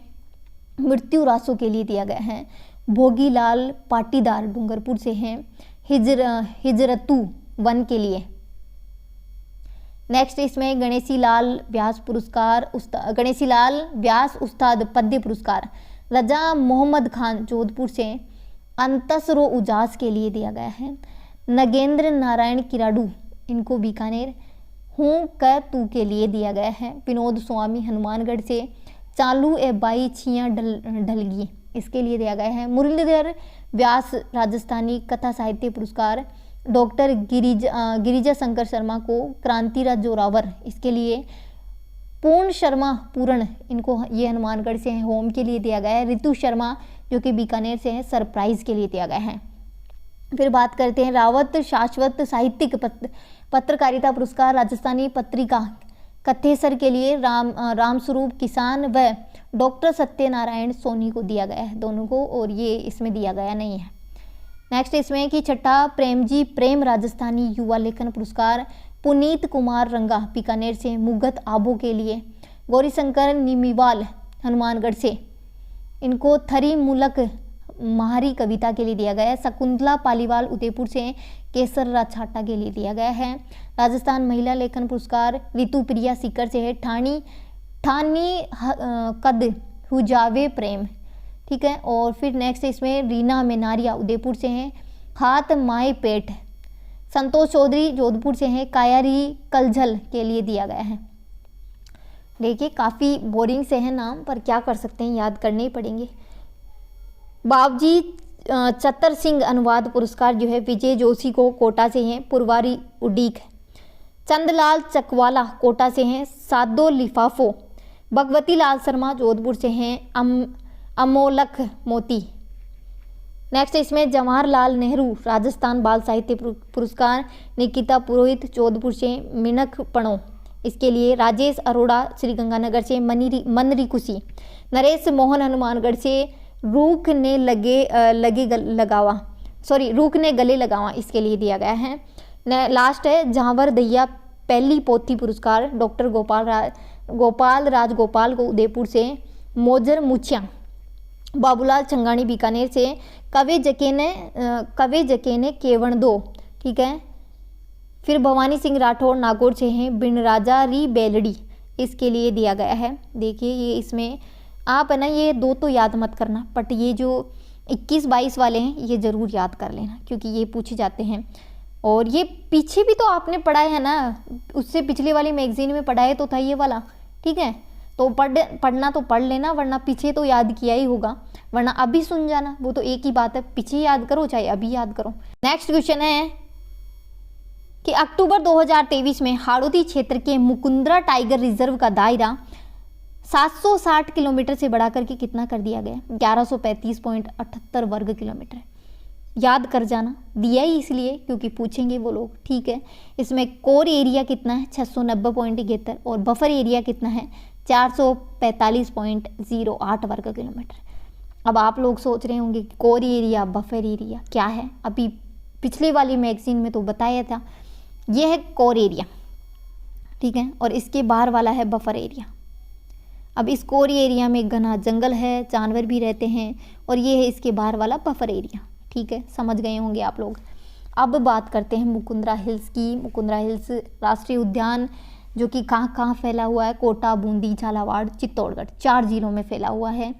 S1: मृत्यु रासो के लिए दिया गया है। भोगीलाल पाटीदार डूंगरपुर से हैं, हिजरतु वन के लिए। नेक्स्ट इसमें गणेशीलाल व्यास उस्ताद पद्य पुरस्कार रजा मोहम्मद खान जोधपुर से अंतसरो उजास के लिए दिया गया है। नगेंद्र नारायण किराडू इनको बीकानेर हूँ क तू के लिए दिया गया है। विनोद स्वामी हनुमानगढ़ से चालू ए बाई छियाँ ढलगी इसके लिए दिया गया है। मुरलीधर व्यास राजस्थानी कथा साहित्य पुरस्कार डॉक्टर गिरिजा शंकर शर्मा को क्रांतिराज जोरावर इसके लिए। पूर्ण शर्मा पूर्ण इनको ये हनुमानगढ़ से हैं, होम के लिए दिया गया है। ऋतु शर्मा जो कि बीकानेर से है, सरप्राइज के लिए दिया गया है। फिर बात करते हैं रावत शाश्वत साहित्यिक पत्रकारिता पुरस्कार राजस्थानी पत्रिका कथेसर के लिए रामस्वरूप किसान व डॉक्टर सत्यनारायण सोनी को दिया गया है, दोनों को, और ये इसमें दिया गया नहीं है। नेक्स्ट इसमें कि छठा प्रेमजी प्रेम राजस्थानी युवा लेखन पुरस्कार पुनीत कुमार रंगा बीकानेर से मुगत आबो के लिए। गौरीशंकर निमीवाल हनुमानगढ़ से इनको थरी मूलक महारी कविता के लिए दिया गया है। शकुंतला पालीवाल उदयपुर से केसर राछाटा के लिए दिया गया है। राजस्थान महिला लेखन पुरस्कार ऋतु प्रिया सीकर से है। ठानी कद हुजावे प्रेम, ठीक है। और फिर नेक्स्ट इसमें रीना मेनारिया उदयपुर से हैं। हाथ माए पेट संतोष चौधरी जोधपुर से हैं। कायारी कलझल के लिए दिया गया है। देखिए काफ़ी बोरिंग से हैं नाम, पर क्या कर सकते हैं, याद करने ही पड़ेंगे। बाबजी चतर सिंह अनुवाद पुरस्कार जो है विजय जोशी को कोटा से हैं। पुरवारी उडीक। चंदलाल चकवाला कोटा से हैं। सादो लिफाफो भगवती लाल शर्मा जोधपुर से हैं। अमोलक मोती। नेक्स्ट इसमें जवाहरलाल नेहरू राजस्थान बाल साहित्य पुरस्कार निकिता पुरोहित जोधपुर से मिनख पणो इसके लिए। राजेश अरोड़ा श्रीगंगानगर से मनरी खुशी। नरेश मोहन हनुमानगढ़ से रूख ने गले लगावा इसके लिए दिया गया है। लास्ट है झांवर दैया पहली पोथी पुरस्कार डॉक्टर गोपाल राजगोपाल को उदयपुर से। मोजर मुछिया बाबूलाल छंगानी बीकानेर से। कवे जकेने केवण दो, ठीक है। फिर भवानी सिंह राठौर नागौर से हैं। बिनराजा री बेलड़ी इसके लिए दिया गया है। देखिए ये इसमें आप है ना, ये दो तो याद मत करना, बट ये जो 21-22 वाले हैं ये ज़रूर याद कर लेना क्योंकि ये पूछे जाते हैं। और ये पीछे भी तो आपने पढ़ा है ना, उससे पिछले वाली मैगजीन में पढ़ाया तो था ये वाला, ठीक है। तो पढ़ना तो पढ़ लेना, वरना पीछे तो याद किया ही होगा, वरना अभी सुन जाना, वो तो एक ही बात है, पीछे याद करो चाहे अभी याद करो। नेक्स्ट क्वेश्चन है कि अक्टूबर 2023 में हाड़ौती क्षेत्र के मुकुंदरा टाइगर रिजर्व का दायरा 760 किलोमीटर से बढ़ा करके कितना कर दिया गया? 1135.78 वर्ग किलोमीटर। याद कर जाना, दिया ही इसलिए क्योंकि पूछेंगे वो लोग, ठीक है। इसमें कोर एरिया कितना है? 690.71 और बफर एरिया कितना है? 445.08 वर्ग किलोमीटर। अब आप लोग सोच रहे होंगे कि कोर एरिया बफर एरिया क्या है? अभी पिछले वाली मैगजीन में तो बताया था, ये है कोर एरिया, ठीक है, और इसके बाहर वाला है बफर एरिया। अब इस कोर एरिया में घना जंगल है, जानवर भी रहते हैं, और ये है इसके बाहर वाला बफर एरिया, ठीक है, समझ गए होंगे आप लोग। अब बात करते हैं मुकुंदरा हिल्स की। मुकुंदरा हिल्स राष्ट्रीय उद्यान जो कि कहाँ कहाँ फैला हुआ है, कोटा, बूंदी, झालावाड़, चित्तौड़गढ़, 4 जिलों में फैला हुआ है।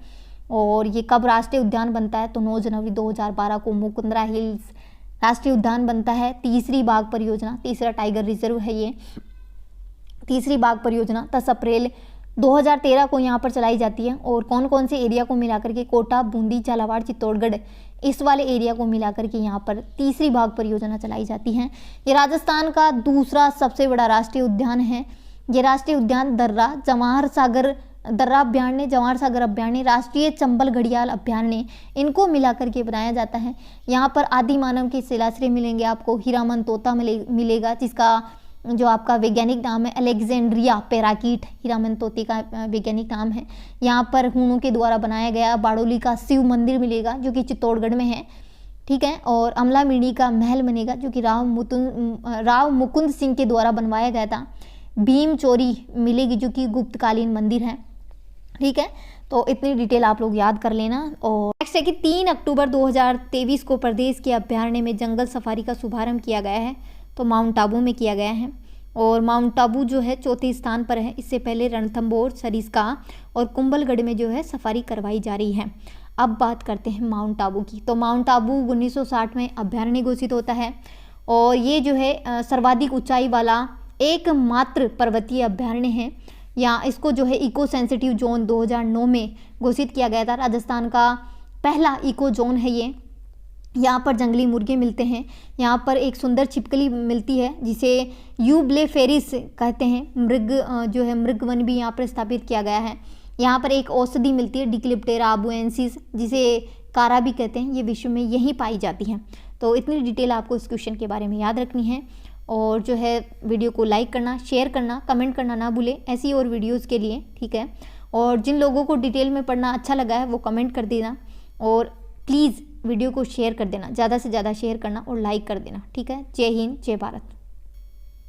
S1: और ये कब राष्ट्रीय उद्यान बनता है, तो 9 जनवरी 2012 को मुकुंदरा हिल्स राष्ट्रीय उद्यान बनता है। तीसरी बाघ परियोजना, तीसरा टाइगर रिजर्व है ये, तीसरी बाघ परियोजना 10 अप्रैल 2013 को यहाँ पर चलाई जाती है। और कौन कौन से एरिया को मिलाकर के, कोटा, बूंदी, झालावाड़, चित्तौड़गढ़, इस वाले एरिया को मिलाकर के यहाँ पर तीसरी बाघ परियोजना चलाई जाती है। ये राजस्थान का दूसरा सबसे बड़ा राष्ट्रीय उद्यान है। ये राष्ट्रीय उद्यान दर्रा, जवाहर सागर दर्रा अभ्यारण्य, जवाहर सागर अभ्यारण्य, राष्ट्रीय चंबल घड़ियाल अभ्यारण्य, इनको मिलाकर के बनाया जाता है। यहाँ पर आदि मानव के शिलाश्रय मिलेंगे आपको, हीरामन तोता मिलेगा जिसका जो आपका वैज्ञानिक नाम है अलेक्जेंड्रिया पैराकीट, हीरामन तोते का वैज्ञानिक नाम है। यहाँ पर हूणों के द्वारा बनाया गया बाड़ोली का शिव मंदिर मिलेगा जो कि चित्तौड़गढ़ में है, ठीक है। और अमला मिणी का महल बनेगा जो कि राव मुकुंद सिंह के द्वारा बनवाया गया था। भीम चोरी मिलेगी जो कि गुप्तकालीन मंदिर है, ठीक है। तो इतनी डिटेल आप लोग याद कर लेना। और नेक्स्ट है कि 3 अक्टूबर 2023 को प्रदेश के अभ्यारण्य में जंगल सफारी का शुभारंभ किया गया है, तो माउंट आबू में किया गया है। और माउंट आबू जो है 4थे स्थान पर है। इससे पहले रणथंभौर, सरिस्का और कुंभलगढ़ में जो है सफारी करवाई जा रही है। अब बात करते हैं माउंट आबू की। तो माउंट आबू 1960 में अभ्यारण्य घोषित होता है और ये जो है सर्वाधिक ऊंचाई वाला एकमात्र पर्वतीय अभ्यारण्य है। यहाँ इसको जो है इको सेंसिटिव जोन 2009 में घोषित किया गया था। राजस्थान का पहला इको जोन है ये। यहाँ पर जंगली मुर्गे मिलते हैं। यहाँ पर एक सुंदर छिपकली मिलती है जिसे यूब्लेफेरिस कहते हैं। मृग जो है मृगवन भी यहाँ पर स्थापित किया गया है। यहाँ पर एक औषधि मिलती है डिक्लिप्टेरा आबुएंसिस जिसे कारा भी कहते हैं। ये विश्व में यहीं पाई जाती है। तो इतनी डिटेल आपको इस क्वेश्चन के बारे में याद रखनी है। और जो है वीडियो को लाइक करना, शेयर करना, कमेंट करना ना भूलें ऐसी और वीडियोज़ के लिए, ठीक है। और जिन लोगों को डिटेल में पढ़ना अच्छा लगा है वो कमेंट कर देना और प्लीज़ वीडियो को शेयर कर देना, ज़्यादा से ज़्यादा शेयर करना और लाइक कर देना, ठीक है। जय हिंद, जय भारत।